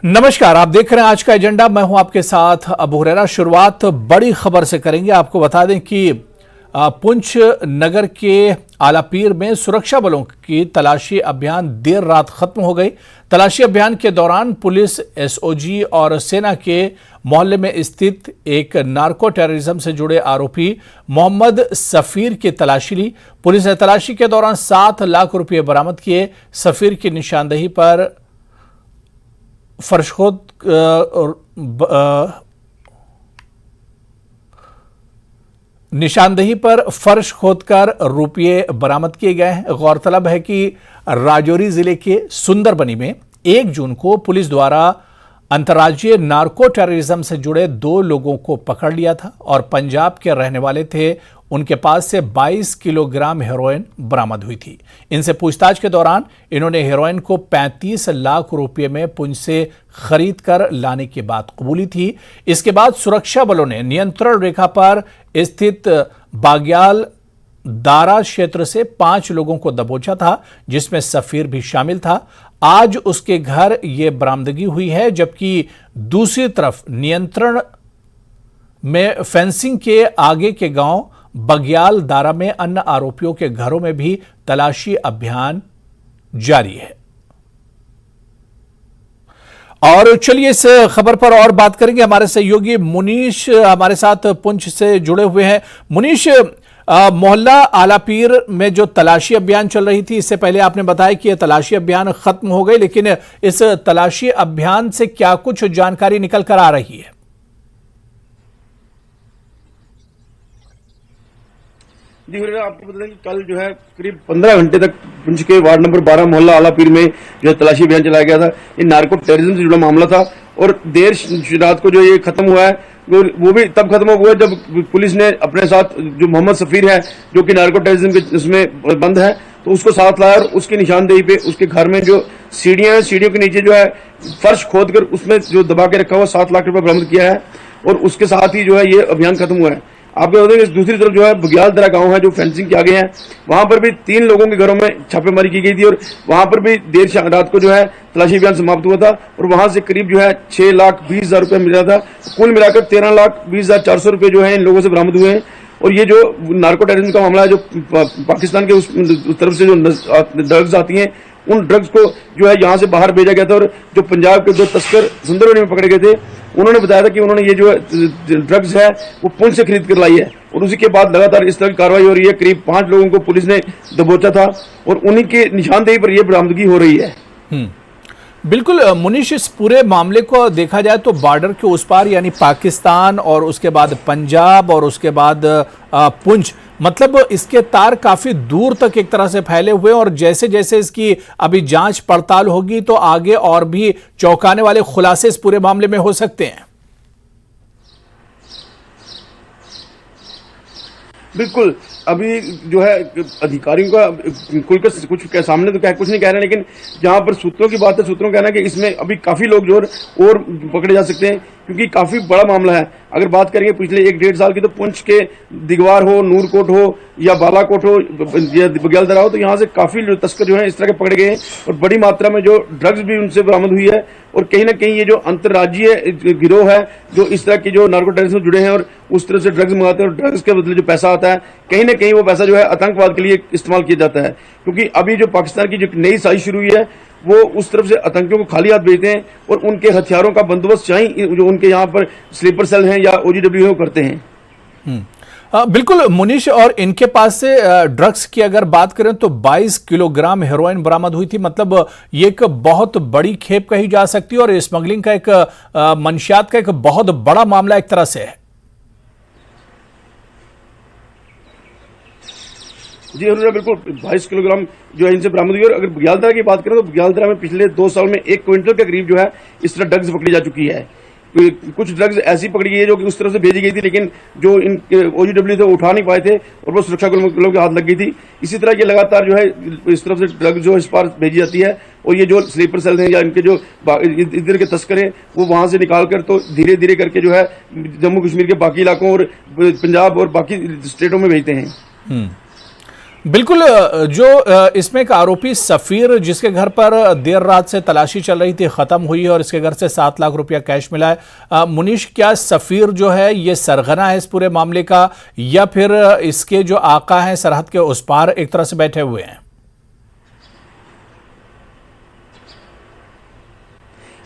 नमस्कार, आप देख रहे हैं आज का एजेंडा। मैं हूं आपके साथ अबू हुरैरा। शुरुआत बड़ी खबर से करेंगे। आपको बता दें कि पुंछ नगर के आलापीर में सुरक्षा बलों की तलाशी अभियान देर रात खत्म हो गई। तलाशी अभियान के दौरान पुलिस, एसओजी और सेना के मोहल्ले में स्थित एक नार्को टेररिज्म से जुड़े आरोपी मोहम्मद सफीर की तलाशी ली। पुलिस ने तलाशी के दौरान 7 लाख रुपये बरामद किए। सफीर की निशानदेही पर फर्श खोदकर रुपये बरामद किए गए हैं। गौरतलब है कि राजौरी जिले के सुंदरबनी में 1 जून को पुलिस द्वारा अंतर्राज्यीय नार्को टेररिज्म से जुड़े 2 लोगों को पकड़ लिया था और पंजाब के रहने वाले थे। उनके पास से 22 किलोग्राम हेरोइन बरामद हुई थी। इनसे पूछताछ के दौरान इन्होंने हेरोइन को 35 लाख रुपए में पुंछ से खरीद कर लाने की बात कबूली थी। इसके बाद सुरक्षा बलों ने नियंत्रण रेखा पर स्थित बाग्याल दारा क्षेत्र से 5 लोगों को दबोचा था, जिसमें सफीर भी शामिल था। आज उसके घर यह बरामदगी हुई है, जबकि दूसरी तरफ नियंत्रण में फेंसिंग के आगे के गांव बग्याल दारा में अन्य आरोपियों के घरों में भी तलाशी अभियान जारी है। और चलिए इस खबर पर और बात करेंगे। हमारे सहयोगी मुनीश हमारे साथ पुंछ से जुड़े हुए हैं। मुनीश, मोहल्ला आलापीर में जो तलाशी अभियान चल रही थी, इससे पहले आपने बताया कि यह तलाशी अभियान खत्म हो गई, लेकिन इस तलाशी अभियान से क्या कुछ जानकारी निकल कर आ रही है? जी आपको बता दें कि कल जो है करीब 15 घंटे तक पुंछ के वार्ड नंबर 12 मोहल्ला आलापीर में जो है तलाशी अभियान चलाया गया था। ये नार्को टेररिज्म से जुड़ा मामला था और देर रात को जो ये खत्म हुआ है वो भी तब खत्म हुआ जब पुलिस ने अपने साथ जो मोहम्मद सफीर है, जो कि नार्को टेररिज्म के उसमें बंद है, तो उसको साथ लाया और उसकी निशानदेही पे उसके घर में जो सीढ़ियां हैं, सीढ़ियों के नीचे जो है फर्श खोद कर उसमें जो दबा के रखा हुआ 7 लाख रुपए बरामद किया है और उसके साथ ही जो है ये अभियान खत्म हुआ है। आपको बता दें दूसरी तरफ जो है बग्याल दरा गांव है, जो फेंसिंग के आगे है, वहां पर भी 3 लोगों के घरों में छापेमारी की गई थी और वहां पर भी देर रात को जो है तलाशी अभियान समाप्त हुआ था और वहां से करीब जो है 6,20,000 रुपए मिला था। कुल मिलाकर 13,20,400 रुपए जो है इन लोगों से बरामद हुए हैं। और ये जो नार्को टेररिज्म का मामला है, जो पाकिस्तान के उस तरफ से जो ड्रग्स आती हैं, उन ड्रग्स को जो है यहाँ से बाहर भेजा गया था और जो पंजाब के जो तस्कर सुंदरबनी में पकड़े गए थे, उन्होंने बताया था कि उन्होंने ये जो ड्रग्स है वो पुंछ से खरीद कर लाई है और उसी के बाद लगातार इस तरह की कार्रवाई हो रही है। करीब 5 लोगों को पुलिस ने दबोचा था और उन्हीं के निशानदेही पर यह बरामदगी हो रही है। बिल्कुल मुनीश, इस पूरे मामले को देखा जाए तो बॉर्डर के उस पार यानी पाकिस्तान और उसके बाद पंजाब और उसके बाद पुंछ, मतलब इसके तार काफी दूर तक एक तरह से फैले हुए और जैसे जैसे इसकी अभी जांच पड़ताल होगी तो आगे और भी चौंकाने वाले खुलासे इस पूरे मामले में हो सकते हैं। बिल्कुल, अभी जो है अधिकारियों का खुलकर कुछ सामने तो कुछ नहीं कह रहे, लेकिन जहां पर सूत्रों की बात है, सूत्रों का कहना है कि इसमें अभी काफी लोग जो और पकड़े जा सकते हैं, क्योंकि काफी बड़ा मामला है। अगर बात करेंगे पिछले 1-1.5 साल की, तो पुंछ के दिगवार हो, नूरकोट हो या बालाकोट हो या बग्यालदरा हो, तो यहाँ से काफी तस्कर जो है इस तरह के पकड़े गए हैं और बड़ी मात्रा में जो ड्रग्स भी उनसे बरामद हुई है। और कहीं ना कहीं ये जो अंतर्राज्यीय गिरोह है, जो इस तरह की जो नार्को टेररिज्म से जुड़े हैं और उस तरह से ड्रग्स मंगाते हैं और ड्रग्स के बदले जो पैसा आता है, कहीं ना कहीं वो पैसा जो है आतंकवाद के लिए इस्तेमाल किया जाता है। क्योंकि अभी जो पाकिस्तान की जो नई साजिश शुरू हुई है, वो उस तरफ से आतंकियों को खाली हाथ भेजते हैं और उनके हथियारों का बंदोबस्त चाहिए जो उनके यहाँ पर स्लीपर सेल हैं या OGW करते हैं। बिल्कुल मुनीश, और इनके पास से ड्रग्स की अगर बात करें तो 22 किलोग्राम हेरोइन बरामद हुई थी। मतलब ये एक बहुत बड़ी खेप कही जा सकती है और स्मगलिंग का एक मंशियात का एक बहुत बड़ा मामला एक तरह से है। जी बिल्कुल, 22 किलोग्राम जो है इनसे बरामद हुई। और अगर बग्यालदरा की बात करें तो बग्यालदरा में पिछले 2 साल में 1 क्विंटल के करीब जो है इस तरह ड्रग्स पकड़ी जा चुकी है। कुछ ड्रग्स ऐसी पकड़ी गई है जो कि उस तरफ से भेजी गई थी, लेकिन जो इन OGW थे वो उठा नहीं पाए थे और वो सुरक्षा बलों के हाथ लग गई थी। इसी तरह ये लगातार जो है इस तरफ से ड्रग्स जो इस पार भेजी जाती है और ये जो स्लीपर सेल हैं या इनके जो इधर के तस्कर हैं, वो वहां से निकाल कर तो धीरे धीरे करके जो है जम्मू कश्मीर के बाकी इलाकों और पंजाब और बाकी स्टेटों में भेजते हैं। बिल्कुल। जो इसमें एक आरोपी सफीर जिसके घर पर देर रात से तलाशी चल रही थी खत्म हुई और इसके घर से 7 लाख रुपया कैश मिला है। मुनीश, क्या सफीर जो है ये सरगना है इस पूरे मामले का, या फिर इसके जो आका हैं सरहद के उस पार एक तरह से बैठे हुए हैं?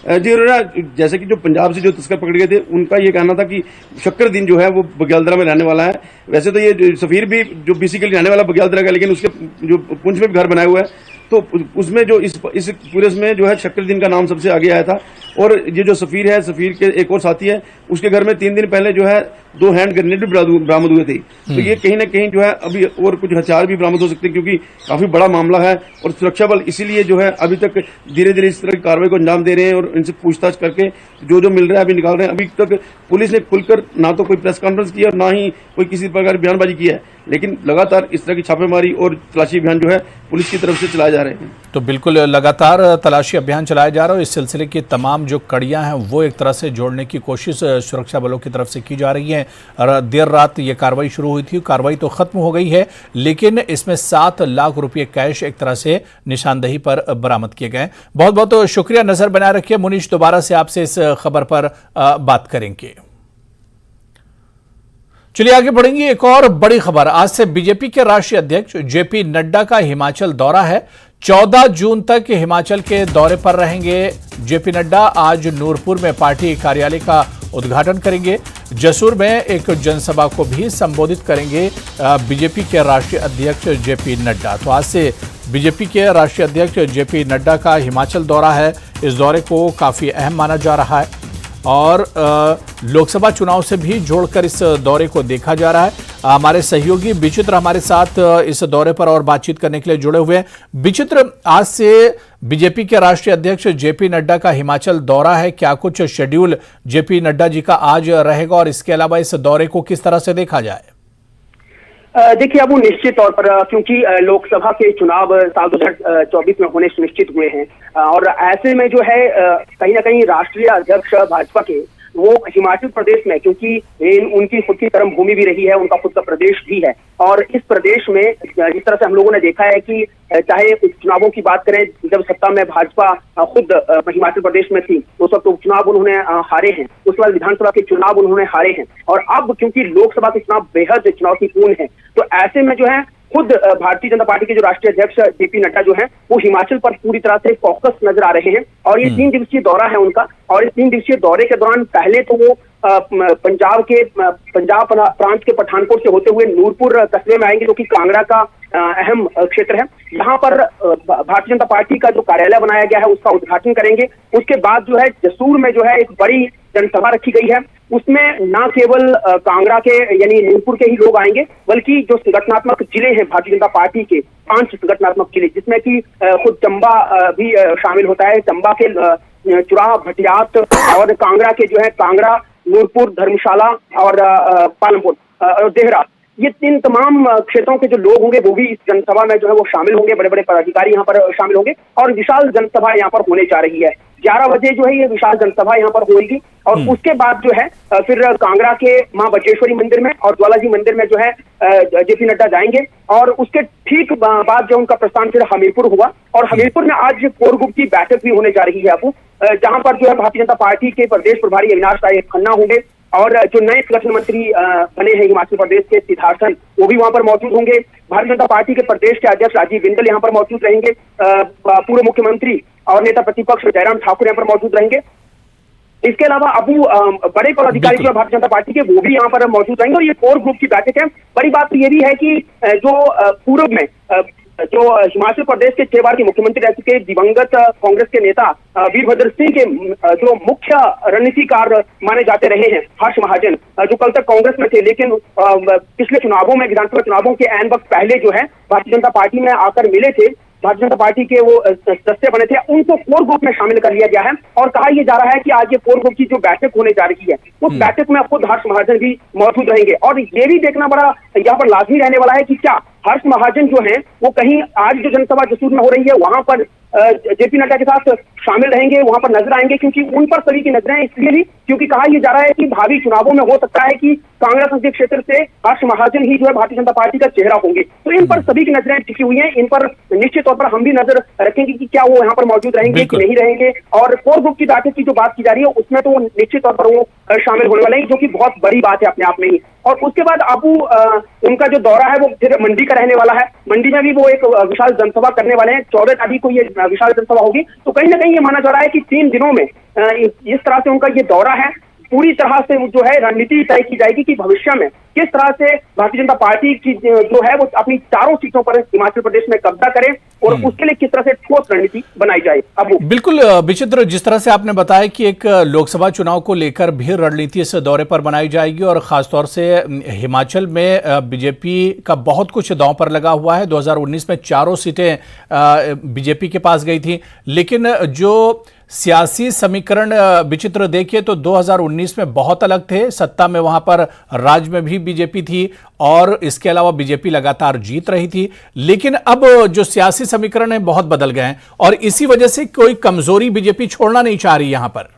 जी जैसे कि जो पंजाब से जो तस्कर पकड़ गए थे उनका ये कहना था कि शक्करदीन जो है वो बग्यालदरा में रहने वाला है। वैसे तो ये सफीर भी जो बेसिकली रहने वाला बग्यालदरा का, लेकिन उसके जो पुंछ में भी घर बनाया हुआ है, तो उसमें जो इस पूरे में जो है शक्करदीन का नाम सबसे आगे आया था। और ये जो सफीर है, सफीर के एक और साथी है, उसके घर में 3 दिन पहले जो है 2 हैंड ग्रेनेड भी बरामद हुए थे। तो ये कहीं ना कहीं जो है अभी और कुछ हथियार भी बरामद हो सकते हैं, क्योंकि काफी बड़ा मामला है और सुरक्षा बल इसीलिए जो है अभी तक धीरे धीरे इस तरह की कार्रवाई को अंजाम दे रहे हैं और इनसे पूछताछ करके जो मिल रहा है अभी निकाल रहे हैं। अभी तक पुलिस ने खुलकर ना तो कोई प्रेस कॉन्फ्रेंस की और ना ही कोई किसी प्रकार की बयानबाजी की है, लेकिन लगातार इस तरह की छापेमारी और तलाशी अभियान जो है पुलिस की तरफ से चलाए जा रहे हैं। तो बिल्कुल लगातार तलाशी अभियान चलाया जा रहा है। इस सिलसिले की तमाम जो कड़ियां हैं वो एक तरह से जोड़ने की कोशिश सुरक्षा बलों की तरफ से की जा रही है। और देर रात ये कार्रवाई शुरू हुई थी, कार्रवाई तो खत्म हो गई है, लेकिन इसमें 7 लाख रुपये कैश एक तरह से निशानदेही पर बरामद किए गए। बहुत बहुत शुक्रिया, नजर बनाए रखिए मुनीश, दोबारा से आपसे इस खबर पर बात करेंगे। चलिए आगे बढ़ेंगे। एक और बड़ी खबर, आज से बीजेपी के राष्ट्रीय अध्यक्ष जेपी नड्डा का हिमाचल दौरा है। 14 जून तक हिमाचल के दौरे पर रहेंगे जेपी नड्डा। आज नूरपुर में पार्टी कार्यालय का उद्घाटन करेंगे। जसूर में एक जनसभा को भी संबोधित करेंगे बीजेपी के राष्ट्रीय अध्यक्ष जेपी नड्डा। तो आज से बीजेपी के राष्ट्रीय अध्यक्ष जेपी नड्डा का हिमाचल दौरा है। इस दौरे को काफी अहम माना जा रहा है और लोकसभा चुनाव से भी जोड़कर इस दौरे को देखा जा रहा है। हमारे सहयोगी विचित्र हमारे साथ इस दौरे पर और बातचीत करने के लिए जुड़े हुए हैं। विचित्र, आज से बीजेपी के राष्ट्रीय अध्यक्ष जेपी नड्डा का हिमाचल दौरा है, क्या कुछ शेड्यूल जेपी नड्डा जी का आज रहेगा और इसके अलावा इस दौरे को किस तरह से देखा जाए? देखिए, अब वो निश्चित तौर पर, क्योंकि लोकसभा के चुनाव साल 2024 में होने सुनिश्चित हुए हैं और ऐसे में जो है कहीं ना कहीं राष्ट्रीय अध्यक्ष भाजपा के वो हिमाचल प्रदेश में, क्योंकि उनकी खुद की कर्म भूमि भी रही है, उनका खुद का प्रदेश भी है और इस प्रदेश में जिस तरह से हम लोगों ने देखा है कि चाहे चुनावों की बात करें, जब सत्ता में भाजपा खुद हिमाचल प्रदेश में थी उस वक्त उपचुनाव उन्होंने हारे हैं, उसके बाद विधानसभा के चुनाव उन्होंने हारे हैं और अब क्योंकि लोकसभा के चुनाव बेहद चुनौतीपूर्ण है, तो ऐसे में जो है खुद भारतीय जनता पार्टी के जो राष्ट्रीय अध्यक्ष जेपी नड्डा जो है वो हिमाचल पर पूरी तरह से फोकस नजर आ रहे हैं और ये 3 दिवसीय दौरा है उनका। और इस 3 दिवसीय दौरे के दौरान पहले तो वो पंजाब प्रांत के पठानकोट से होते हुए नूरपुर कस्बे में आएंगे, जो कि कांगड़ा का अहम क्षेत्र है। यहाँ पर भारतीय जनता पार्टी का जो कार्यालय बनाया गया है उसका उद्घाटन करेंगे। उसके बाद जो है जसूर में जो है एक बड़ी जनसभा रखी गई है, उसमें न केवल कांगड़ा के यानी नूरपुर के ही लोग आएंगे, बल्कि जो संगठनात्मक जिले हैं भारतीय जनता पार्टी के 5 संगठनात्मक जिले, जिसमें कि खुद चंबा भी शामिल होता है। चंबा के चुराह, भटियात और कांगड़ा के जो है कांगड़ा, नूरपुर, धर्मशाला और पालमपुर और देहरा, ये 3 तमाम क्षेत्रों के जो लोग होंगे वो भी इस जनसभा में जो है वो शामिल होंगे। बड़े बड़े पदाधिकारी यहाँ पर शामिल होंगे और विशाल जनसभा यहाँ पर होने जा रही है। 11 बजे जो है ये विशाल जनसभा यहाँ पर होगी और उसके बाद जो है फिर कांगड़ा के मां बटेश्वरी मंदिर में और ज्वालाजी मंदिर में जो है जेपी नड्डा जाएंगे और उसके ठीक बाद जो उनका प्रस्थान फिर हमीरपुर हुआ और हमीरपुर में आज कोर ग्रुप की बैठक भी होने जा रही है आपको, जहां पर जो है भारतीय जनता पार्टी के प्रदेश प्रभारी अविनाश राय खन्ना होंगे और जो नए संगठन मंत्री बने हैं हिमाचल प्रदेश के सिद्धार्थन, वो भी वहां पर मौजूद होंगे। भारतीय जनता पार्टी के प्रदेश के अध्यक्ष राजीव बिंदल यहाँ पर मौजूद रहेंगे। पूर्व मुख्यमंत्री और नेता प्रतिपक्ष जयराम ठाकुर यहाँ पर मौजूद रहेंगे। इसके अलावा बड़े पदाधिकारी जो भारतीय जनता पार्टी के वो भी यहाँ पर मौजूद रहेंगे और ये कोर ग्रुप की बैठक है। बड़ी बात तो ये भी है कि जो पूर्व में जो हिमाचल प्रदेश के 6 बार के मुख्यमंत्री रह चुके दिवंगत कांग्रेस के नेता वीरभद्र सिंह के जो मुख्य रणनीतिकार माने जाते रहे हैं हर्ष महाजन, जो कल तक कांग्रेस में थे, लेकिन पिछले चुनावों में, विधानसभा चुनावों के ऐन वक्त पहले जो है भारतीय जनता पार्टी में आकर मिले थे, भारतीय जनता पार्टी के वो सदस्य बने थे, उनको कोर ग्रुप में शामिल कर लिया गया है और कहा यह जा रहा है कि आज ये कोर ग्रुप की जो बैठक होने जा रही है उस बैठक में खुद हर्ष महाजन भी मौजूद रहेंगे। और ये भी देखना बड़ा यहाँ पर लाजमी रहने वाला है कि क्या हर्ष महाजन जो है वो कहीं आज जो जनसभा जसूर में हो रही है वहां पर जेपी नड्डा के साथ शामिल रहेंगे, वहां पर नजर आएंगे, क्योंकि उन पर सभी की नजरें इसलिए भी क्योंकि कहा यह जा रहा है कि भावी चुनावों में हो सकता है कि कांगड़ा संसदीय क्षेत्र से हर्ष महाजन ही जो है भारतीय जनता पार्टी का चेहरा होंगे। तो इन पर सभी की नजरें टिकी हुई हैं। इन पर निश्चित तौर पर हम भी नजर रखेंगे कि क्या वो यहाँ पर मौजूद रहेंगे कि नहीं रहेंगे। और कोर ग्रुप की बैठक की जो बात की जा रही है उसमें तो निश्चित तौर पर वो शामिल होने वाले हैं, जो कि बहुत बड़ी बात है अपने आप में ही। और उसके बाद अबू उनका जो दौरा है वो फिर मंडी का रहने वाला है। मंडी में भी वो एक विशाल जनसभा करने वाले हैं। 14 तारीख को ये विशाल जनसभा होगी। तो कहीं ना कहीं ये माना जा रहा है कि 3 दिनों में इस तरह से उनका ये दौरा है, पूरी तरह से जो है रणनीति तय की जाएगी कि भविष्य में किस तरह से भारतीय जनता पार्टी की जो है वो अपनी 4 सीटों पर हिमाचल प्रदेश में कब्जा करे और उसके लिए किस तरह से ठोस रणनीति बनाई जाए। अब बिल्कुल विचित्र, जिस तरह से आपने बताया कि एक लोकसभा चुनाव को लेकर भी रणनीति इस दौरे पर बनाई जाएगी और खासतौर से हिमाचल में बीजेपी का बहुत कुछ दांव पर लगा हुआ है। 2019 में 4 सीटें बीजेपी के पास गई थी, लेकिन जो सियासी समीकरण विचित्र देखिए तो 2019 में बहुत अलग थे। सत्ता में वहां पर राज्य में भी बीजेपी थी और इसके अलावा बीजेपी लगातार जीत रही थी, लेकिन अब जो सियासी समीकरण है बहुत बदल गए हैं और इसी वजह से कोई कमजोरी बीजेपी छोड़ना नहीं चाह रही यहां पर।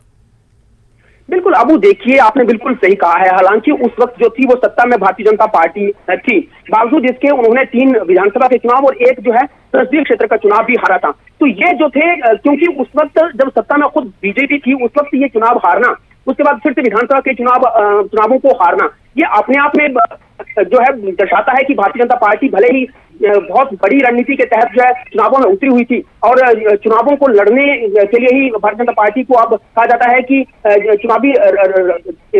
बिल्कुल अबू, देखिए आपने बिल्कुल सही कहा है। हालांकि उस वक्त जो थी वो सत्ता में भारतीय जनता पार्टी थी, बावजूद इसके उन्होंने 3 विधानसभा के चुनाव और 1 जो है संसदीय क्षेत्र का चुनाव भी हारा था। तो ये जो थे, क्योंकि उस वक्त जब सत्ता में खुद बीजेपी थी उस वक्त ये चुनाव हारना, उसके बाद फिर से विधानसभा के चुनावों को हारना, ये अपने आप में जो है दर्शाता है कि भारतीय जनता पार्टी भले ही बहुत बड़ी रणनीति के तहत जो है चुनावों में उतरी हुई थी और चुनावों को लड़ने के लिए ही भारतीय जनता पार्टी को अब कहा जाता है कि चुनावी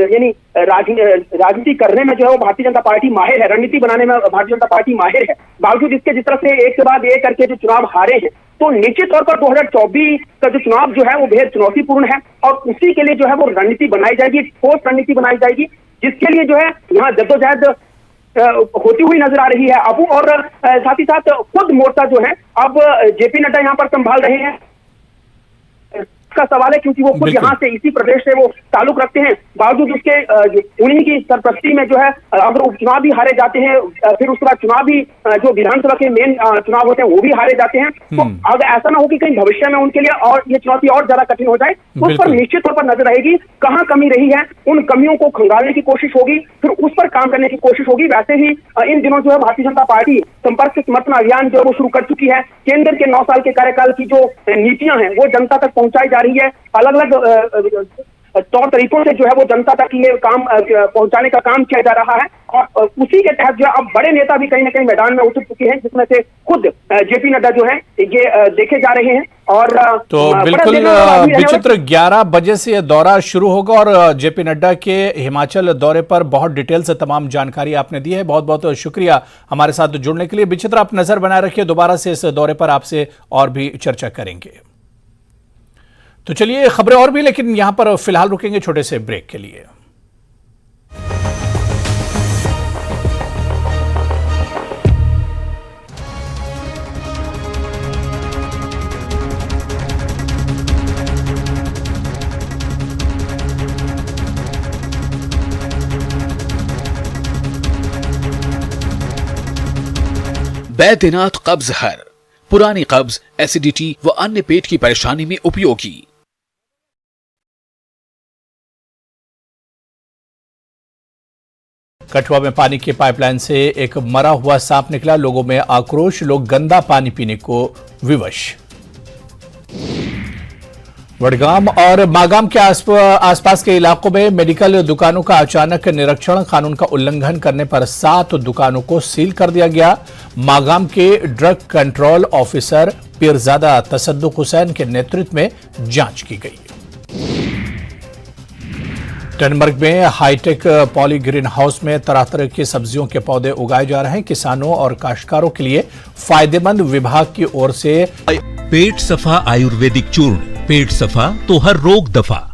यानी राजनीति करने में जो है वो भारतीय जनता पार्टी माहिर है, रणनीति बनाने में भारतीय जनता पार्टी माहिर है। बावजूद इसके जिस तरह से एक के बाद एक करके जो चुनाव हारे हैं, तो निश्चित तौर पर 2024 का जो चुनाव जो है वो बेहद चुनौतीपूर्ण है और उसी के लिए जो है वो रणनीति बनाई जाएगी, ठोस रणनीति बनाई जाएगी, जिसके लिए जो है यहाँ जद्दोजहद होती हुई नजर आ रही है अबू। और साथ ही साथ खुद मोर्चा जो है अब जेपी नड्डा यहाँ पर संभाल रहे हैं का सवाल है, क्योंकि वो खुद यहाँ से इसी प्रदेश से वो ताल्लुक रखते हैं। बावजूद उसके उन्हीं की सरपरस्ती में जो है अगर उपचुनाव भी हारे जाते हैं, फिर उसके बाद चुनाव भी जो विधानसभा के मेन चुनाव होते हैं वो भी हारे जाते हैं। तो अगर ऐसा ना हो कि कहीं भविष्य में उनके लिए और ये चुनौती और ज्यादा कठिन हो जाए, उस पर निश्चित तौर पर नजर रहेगी। कहाँ कमी रही है उन कमियों को खंगालने की कोशिश होगी, फिर उस पर काम करने की कोशिश होगी। वैसे ही इन दिनों जो है भारतीय जनता पार्टी संपर्क से समर्थन अभियान जो वो शुरू कर चुकी है। केंद्र के 9 साल के कार्यकाल की जो नीतियां हैं वो जनता तक पहुंचाई जा रही है। अलग अलग तौर तरीकों से जो है वो जनता तक ये काम पहुंचाने का काम किया जा रहा है और उसी के तहत जो है अब बड़े नेता भी कहीं ना कहीं मैदान में उतर चुके हैं, जिसमें से खुद जेपी नड्डा जो है ये देखे जा रहे हैं। और तो बिल्कुल विचित्र 11 बजे से यह दौरा शुरू होगा और जेपी नड्डा के हिमाचल दौरे पर बहुत डिटेल से तमाम जानकारी आपने दी है। बहुत बहुत शुक्रिया हमारे साथ जुड़ने के लिए। विचित्र, आप नजर बनाए रखिए, दोबारा से इस दौरे पर आपसे और भी चर्चा करेंगे। तो चलिए खबरें और भी, लेकिन यहां पर फिलहाल रुकेंगे छोटे से ब्रेक के लिए। बैद्यनाथ कब्ज हर, पुरानी कब्ज, एसिडिटी व अन्य पेट की परेशानी में उपयोगी। कठुआ में पानी की पाइपलाइन से एक मरा हुआ सांप निकला, लोगों में आक्रोश, लोग गंदा पानी पीने को विवश। वडगाम और मागाम के आसपास के इलाकों में मेडिकल दुकानों का अचानक निरीक्षण, कानून का उल्लंघन करने पर 7 दुकानों को सील कर दिया गया। मागाम के drug control officer Peerzada Tasaduq Hussain के नेतृत्व में जांच की गई। टनमर्ग में हाईटेक पॉली ग्रीन हाउस में तरह तरह की सब्जियों के पौधे उगाए जा रहे हैं। किसानों और काश्तकारों के लिए फायदेमंद, विभाग की ओर से पेट सफा आयुर्वेदिक चूर्ण, पेट सफा तो हर रोग दफा।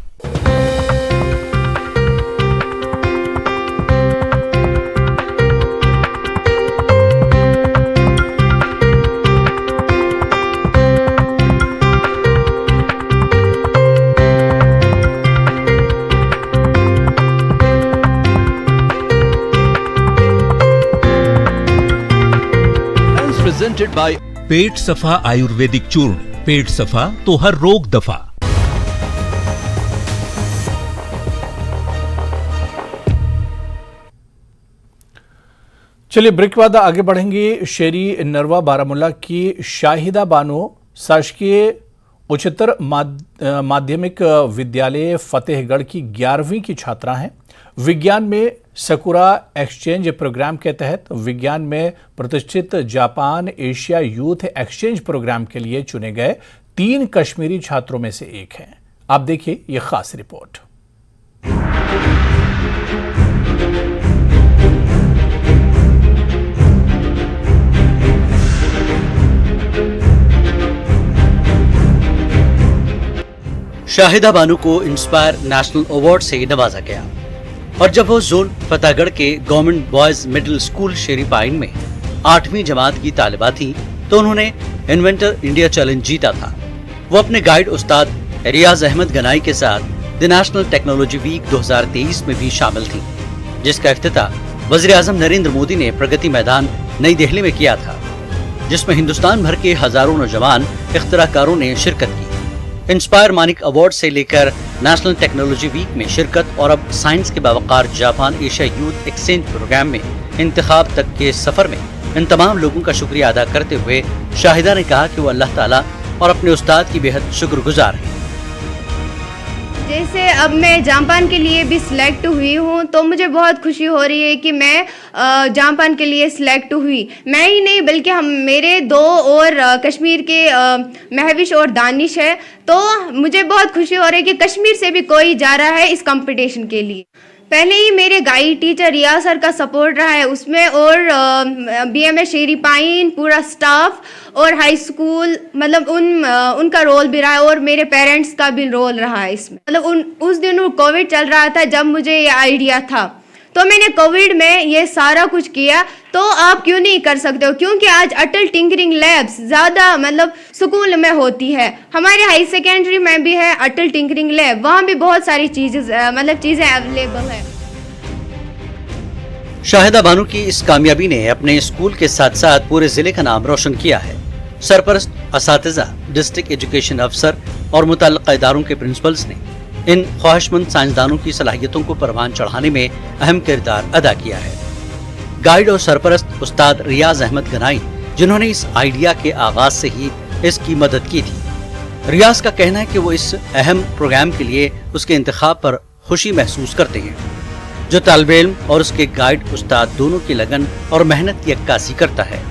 Presented by पेट सफा आयुर्वेदिक चूर्ण, पेट सफा तो हर रोग दफा। चलिए ब्रेक के बाद आगे बढ़ेंगे। शेरी नरवा बारामुल्ला की शाहिदा बानो शासकीय उच्चतर माध्यमिक विद्यालय फतेहगढ़ की 11वीं की छात्रा हैं। विज्ञान में सकुरा एक्सचेंज प्रोग्राम के तहत विज्ञान में प्रतिष्ठित Japan Asia youth exchange programme के लिए चुने गए 3 कश्मीरी छात्रों में से एक हैं। आप देखिए यह खास रिपोर्ट। शाहिदा बानो को इंस्पायर नेशनल अवार्ड से नवाजा गया और जब वो जोन फतेहगढ़ के गवर्नमेंट बॉयज मिडिल स्कूल शेरी पाइन में 8वीं जमात की तालिबा थी तो उन्होंने इन्वेंटर इंडिया चैलेंज जीता था। वो अपने गाइड उस्ताद रियाज अहमद गनाई के साथ द नेशनल टेक्नोलॉजी वीक 2023 में भी शामिल थी, जिसका इफ्तिताह वज़ीर आज़म नरेंद्र मोदी ने प्रगति मैदान नई दिल्ली में किया था, जिसमें हिंदुस्तान भर के हजारों नौजवान इख्तिराकारों ने शिरकत की। इंस्पायर मानिक अवार्ड से लेकर नेशनल टेक्नोलॉजी वीक में शिरकत और अब साइंस के बावकार Japan Asia youth exchange program में इंतखाब तक के सफर में इन तमाम लोगों का शुक्रिया अदा करते हुए शाहिदा ने कहा कि वो अल्लाह ताला और अपने उस्ताद की बेहद शुक्रगुजार है। जैसे अब मैं जापान के लिए भी सिलेक्ट हुई हूँ तो मुझे बहुत खुशी हो रही है कि मैं जापान के लिए सिलेक्ट हुई। मैं ही नहीं बल्कि हम मेरे 2 और कश्मीर के महविश और दानिश है, तो मुझे बहुत खुशी हो रही है कि कश्मीर से भी कोई जा रहा है इस कंपटीशन के लिए। पहले ही मेरे गाइड टीचर रियाज सर का सपोर्ट रहा है उसमें, और BMS शेरी पाइन पूरा स्टाफ और हाई स्कूल मतलब उनका रोल भी रहा है, और मेरे पेरेंट्स का भी रोल रहा है इसमें। मतलब उस दिन कोविड चल रहा था जब मुझे ये आइडिया था, तो मैंने कोविड में ये सारा कुछ किया। तो आप क्यों नहीं कर सकते हो, क्योंकि आज अटल टिंकरिंग लैब्स ज़्यादा मतलब स्कूल में होती है, हमारे हाई सेकेंडरी में भी है अटल टिंकरिंग लैब, वहाँ भी बहुत सारी चीज़ें अवेलेबल है। शाहिदा बानो की इस कामयाबी ने अपने स्कूल के साथ साथ पूरे जिले का नाम रोशन किया है। सरपरस्त, असातिज़ा, डिस्ट्रिक्ट एजुकेशन अफसर और मुतल्लिक़ा इदारों के प्रिंसिपल्स ने इन ख्वाहिशमंद साइंसदानों की सलाहियतों को परवान चढ़ाने में अहम किरदार अदा किया है। गाइड और सरपरस्त उस्ताद रियाज अहमद गनाई, जिन्होंने इस आइडिया के आगाज से ही इसकी मदद की थी। रियाज का कहना है कि वो इस अहम प्रोग्राम के लिए उसके इंतखाब पर खुशी महसूस करते हैं, जो तालिबे इल्म और उसके गाइड उस्ताद दोनों की लगन और मेहनत की अक्कासी करता है।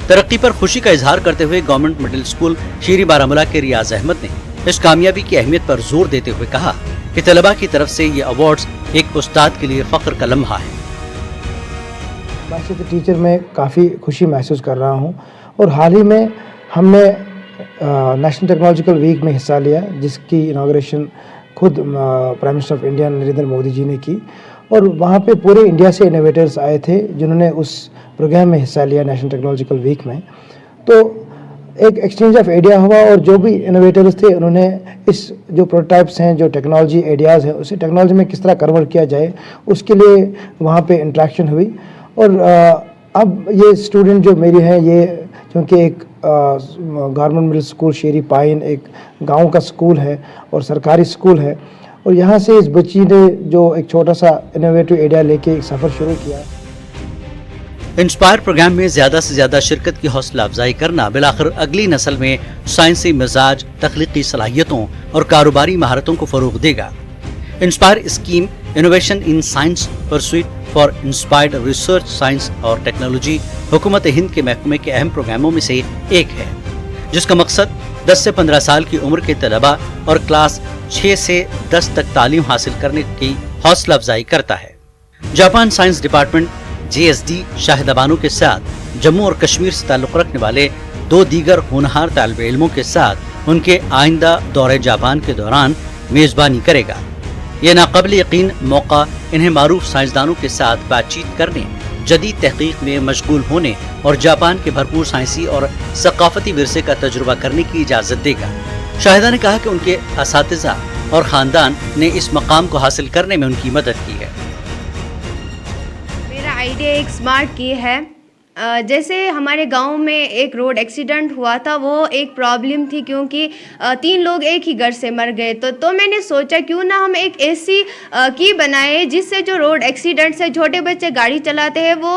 तरक्की पर खुशी का इजहार करते हुए गवर्नमेंट मिडिल स्कूल शेरी बारामुल्ला के रियाज अहमद ने इस कामयाबी की अहमियत पर जोर देते हुए कहा कि तलबा की तरफ से ये अवार्ड्स एक उस्ताद के लिए फख्र का लम्हा है। वैसे तो टीचर में काफ़ी खुशी महसूस कर रहा हूँ, और हाल ही में हमने नेशनल टेक्नोलॉजिकल वीक में हिस्सा लिया, जिसकी इनाग्रेशन खुद prime minister of India Narendra Modi ji ने की, और वहाँ पे पूरे इंडिया से इनोवेटर्स आए थे जिन्होंने उस प्रोग्राम में हिस्सा लिया नेशनल टेक्नोलॉजिकल वीक में। तो एक एक्सचेंज ऑफ आइडिया हुआ, और जो भी इनोवेटर्स थे उन्होंने इस जो प्रोटोटाइप्स हैं, जो टेक्नोलॉजी आइडियाज़ हैं, उसे टेक्नोलॉजी में किस तरह कन्वर्ट किया जाए उसके लिए वहाँ पे इंटरेक्शन हुई। और अब ये स्टूडेंट जो मेरी हैं, ये क्योंकि एक गवर्नमेंट मिडिल स्कूल शेरी पाइन एक गांव का स्कूल है और सरकारी स्कूल है, और यहाँ से इस बच्ची ने जो एक छोटा सा इनोवेटिव आइडिया लेके एक सफ़र शुरू किया। इंस्पायर प्रोग्राम में ज्यादा से ज्यादा शिरकत की हौसला अफजाई करना बिलाखिर अगली नस्ल में साइंसी मिजाज, तख्लीकी सलाहियतों और कारोबारी महारतों को फरोग देगा। Inspire scheme innovation in science pursuit for inspired research science और टेक्नोलॉजी हुकूमत हिंद के महकमे के अहम प्रोग्रामों में से एक है, जिसका मकसद 10 से 15 साल की उम्र के तलबा और क्लास 6 से 10 तक तालीम हासिल करने की हौसला अफजाई करता है। Japan science department JSD Shahida Bano के साथ जम्मू और कश्मीर से ताल्लुक़ रखने वाले 2 दीगर होनहार तालिबे इल्मों के साथ उनके आइंदा दौरे जापान के दौरान मेजबानी करेगा। यह नाक़ाबिल यकीन मौका इन्हें मारूफ साइंसदानों के साथ बातचीत करने, जदीद तहकीक में मशगूल होने और जापान के भरपूर साइंसी और सकाफती विरसे का तजुर्बा करने की इजाज़त देगा। शाहिदा ने कहा कि उनके असातिज़ा और ख़ानदान ने इस मकाम को हासिल करने में उनकी मदद की है। मेरा आइडिया एक स्मार्ट की है, जैसे हमारे गांव में एक रोड एक्सीडेंट हुआ था, वो एक प्रॉब्लम थी क्योंकि 3 लोग एक ही घर से मर गए। तो मैंने सोचा क्यों ना हम एक ऐसी की बनाए जिससे जो रोड एक्सीडेंट से छोटे बच्चे गाड़ी चलाते हैं वो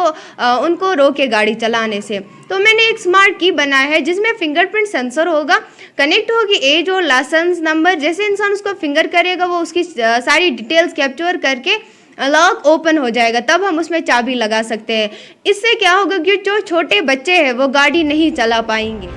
उनको रोके गाड़ी चलाने से। तो मैंने एक स्मार्ट की बनाया है जिसमें फिंगरप्रिंट सेंसर होगा, कनेक्ट होगी एज और लाइसेंस नंबर। जैसे इंसान उसको फिंगर करेगा वो उसकी सारी डिटेल्स कैप्चर करके लॉक ओपन हो जाएगा, तब हम उसमें चाबी लगा सकते हैं। इससे क्या होगा कि जो छोटे बच्चे हैं वो गाड़ी नहीं चला पाएंगे।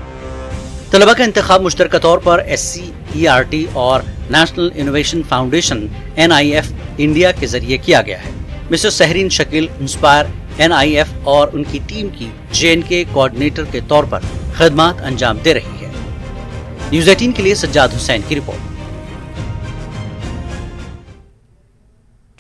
तलबा का इंतखाब मुश्तरका तौर पर SCERT और national innovation foundation NIF India के जरिए किया गया है। मिस्टर सहरीन शकील इंस्पायर NIF और उनकी टीम की JNK कोऑर्डिनेटर के तौर पर खदमात अंजाम दे रही है। न्यूज़ 18 के लिए सज्जाद हुसैन की रिपोर्ट।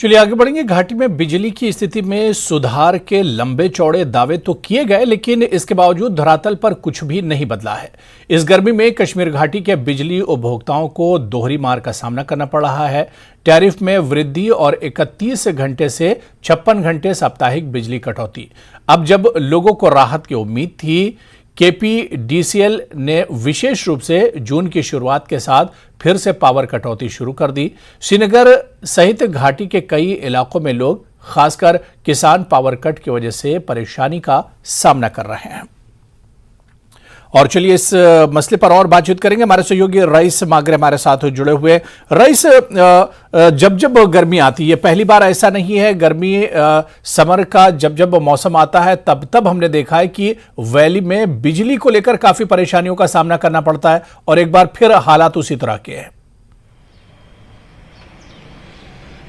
चलिए आगे बढ़ेंगे। घाटी में बिजली की स्थिति में सुधार के लंबे चौड़े दावे तो किए गए, लेकिन इसके बावजूद धरातल पर कुछ भी नहीं बदला है। इस गर्मी में कश्मीर घाटी के बिजली उपभोक्ताओं को दोहरी मार का सामना करना पड़ रहा है। टैरिफ में वृद्धि और 31 घंटे से 56 घंटे साप्ताहिक बिजली कटौती। अब जब लोगों को राहत की उम्मीद थी, KPDCL ने विशेष रूप से जून की शुरुआत के साथ फिर से पावर कटौती शुरू कर दी। श्रीनगर सहित घाटी के कई इलाकों में लोग, खासकर किसान, पावर कट की वजह से परेशानी का सामना कर रहे हैं। और चलिए इस मसले पर और बातचीत करेंगे। हमारे सहयोगी रईस मागरे हमारे साथ जुड़े हुए। रईस, जब गर्मी आती है, पहली बार ऐसा नहीं है, गर्मी समर का जब मौसम आता है तब हमने देखा है कि वैली में बिजली को लेकर काफी परेशानियों का सामना करना पड़ता है और एक बार फिर हालात उसी तरह के हैं।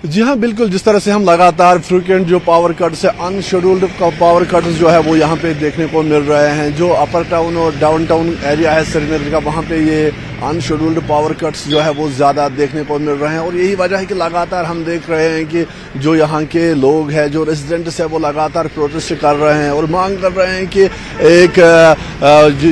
जी हाँ, बिल्कुल। जिस तरह से हम लगातार फ्रीक्वेंट जो पावर कट्स है, अनशेड्यूल्ड पावर कट्स जो है वो यहाँ पे देखने को मिल रहे हैं। जो अपर टाउन और डाउन टाउन एरिया है श्रीनगर का, वहाँ पे ये अनशेड्यूल्ड पावर कट्स जो है वो ज़्यादा देखने को मिल रहे हैं। और यही वजह है कि लगातार हम देख रहे हैं कि जो यहाँ के लोग हैं, जो रेजिडेंट्स है, वो लगातार प्रोटेस्ट कर रहे हैं और मांग कर रहे हैं कि एक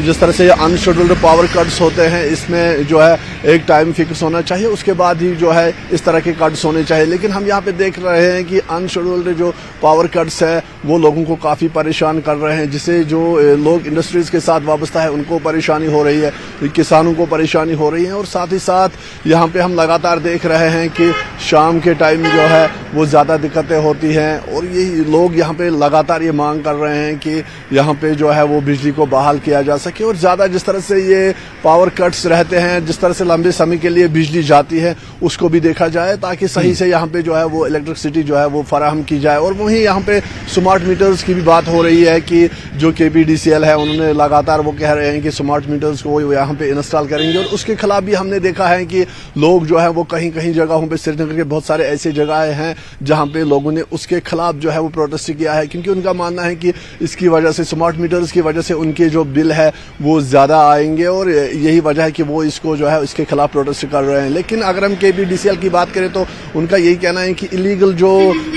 जिस तरह से अनशेड्यूल्ड पावर कट्स होते हैं, इसमें जो है एक टाइम फिक्स होना चाहिए, उसके बाद ही जो है इस तरह के कट्स होने चाहिए। लेकिन हम यहाँ पे देख रहे हैं कि अनशेड्यूल्ड जो पावर कट्स है वो लोगों को काफ़ी परेशान कर रहे हैं, जिससे जो लोग इंडस्ट्रीज़ के साथ वाबस्ता है उनको परेशानी हो रही है, किसानों को परेशानी हो रही है। और साथ ही साथ यहाँ पे हम लगातार देख रहे हैं कि शाम के टाइम जो है वो ज़्यादा दिक्कतें होती हैं। और ये लोग यहाँ पे लगातार ये मांग कर रहे हैं कि यहाँ पे जो है वो बिजली को बहाल किया जा सके। और ज़्यादा जिस तरह से ये पावर कट्स रहते हैं, जिस तरह से लंबे समय के लिए बिजली जाती है, उसको भी देखा जाए ताकि सही से यहाँ पे जो है वो इलेक्ट्रिसिटी जो है वो फराहम की जाए। और वहीं यहाँ पे स्मार्ट मीटर्स की भी बात हो रही है कि जो KPDCL है उन्होंने लगातार वो कह रहे हैं कि स्मार्ट मीटर्स को वो यहाँ पे इंस्टॉल करेंगे। और उसके खिलाफ भी हमने देखा है कि लोग जो है वो कहीं कहीं जगहों पे, श्रीनगर के बहुत सारे ऐसे जगहें हैं जहाँ पे लोगों ने उसके खिलाफ जो है वो प्रोटेस्ट किया है, क्योंकि उनका मानना है कि इसकी वजह से, स्मार्ट मीटर्स की वजह से उनके जो बिल है वो ज़्यादा आएंगे। और यही वजह है कि वो इसको जो है इसके खिलाफ प्रोटेस्ट कर रहे हैं। लेकिन अगर हम KPDCL की बात करें तो उनका यही कहना है कि इलीगल जो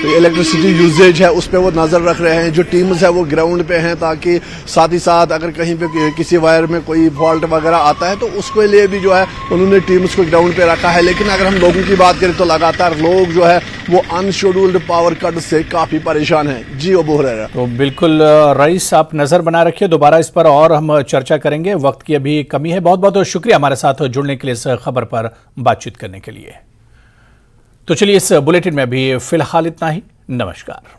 इलेक्ट्रिसिटी यूजेज है उस पर वो नज़र रख रहे हैं। जो टीम्स है वो ग्राउंड पे हैं, ताकि साथ ही साथ अगर कहीं पे किसी वायर में कोई फॉल्ट वगैरह आता है तो उसके लिए भी जो है उन्होंने टीम्स को ग्राउंड पे रखा है। लेकिन अगर हम लोगों की बात करें तो लगातार लोग जो है वो अनशेड्यूल्ड पावर कट से काफ़ी परेशान हैं। जी अबू हुरैरा। तो बिल्कुल रईस, आप नज़र बना रखिए, दोबारा इस पर और हम चर्चा करेंगे। वक्त की अभी कमी है। बहुत बहुत शुक्रिया हमारे साथ जुड़ने के लिए, इस खबर पर बातचीत करने के लिए। तो चलिए इस बुलेटिन में अभी फिलहाल इतना ही। नमस्कार।